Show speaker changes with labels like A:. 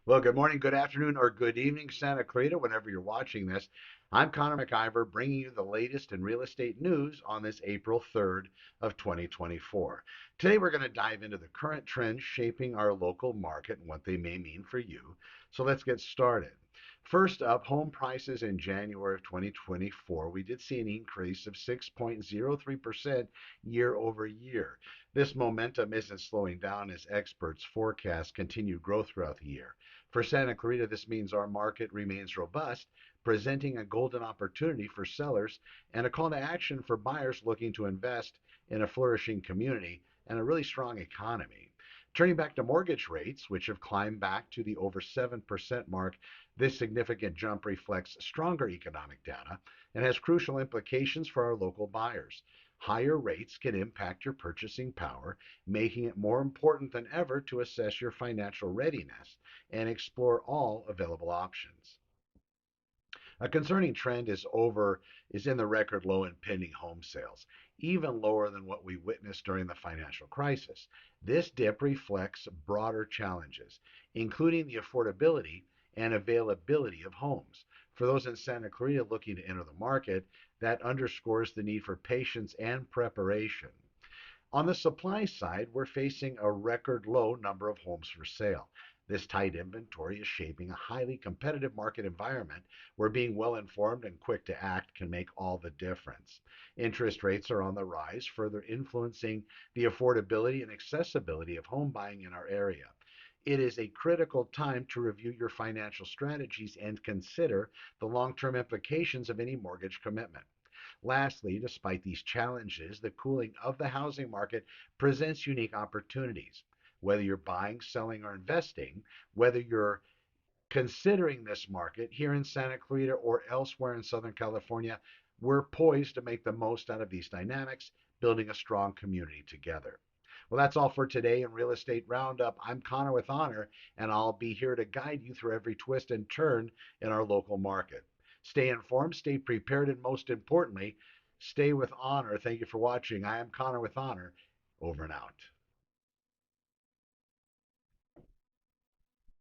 A: Well, good morning, good afternoon, or good evening, Santa Clarita, whenever you're watching this. I'm Connor McIver, bringing you the latest in real estate news on this April 3rd of 2024. Today, we're going to dive into the current trends shaping our local market and what they may mean for you. So let's get started. First up, home prices in January of 2024. We did see an increase of 6.03% year over year. This momentum isn't slowing down as experts forecast continued growth throughout the year. For Santa Clarita, this means our market remains robust, presenting a golden opportunity for sellers and a call to action for buyers looking to invest in a flourishing community and a really strong economy. Turning back to mortgage rates, which have climbed back to the over 7% mark, this significant jump reflects stronger economic data and has crucial implications for our local buyers. Higher rates can impact your purchasing power, making it more important than ever to assess your financial readiness and explore all available options. A concerning trend is in the record low in pending home sales, even lower than what we witnessed during the financial crisis. This dip reflects broader challenges, including the affordability and availability of homes. For those in Santa Clarita looking to enter the market, that underscores the need for patience and preparation. On the supply side, we're facing a record low number of homes for sale. This tight inventory is shaping a highly competitive market environment where being well informed and quick to act can make all the difference. Interest rates are on the rise, further influencing the affordability and accessibility of home buying in our area. It is a critical time to review your financial strategies and consider the long term implications of any mortgage commitment. Lastly, despite these challenges, the cooling of the housing market presents unique opportunities. Whether you're buying, selling, or investing, whether you're considering this market here in Santa Clarita or elsewhere in Southern California, we're poised to make the most out of these dynamics, building a strong community together. Well, that's all for today in Real Estate Roundup. I'm Connor with Honor, and I'll be here to guide you through every twist and turn in our local market. Stay informed, stay prepared, and most importantly, stay with honor. Thank you for watching. I am Connor with Honor. Over and out.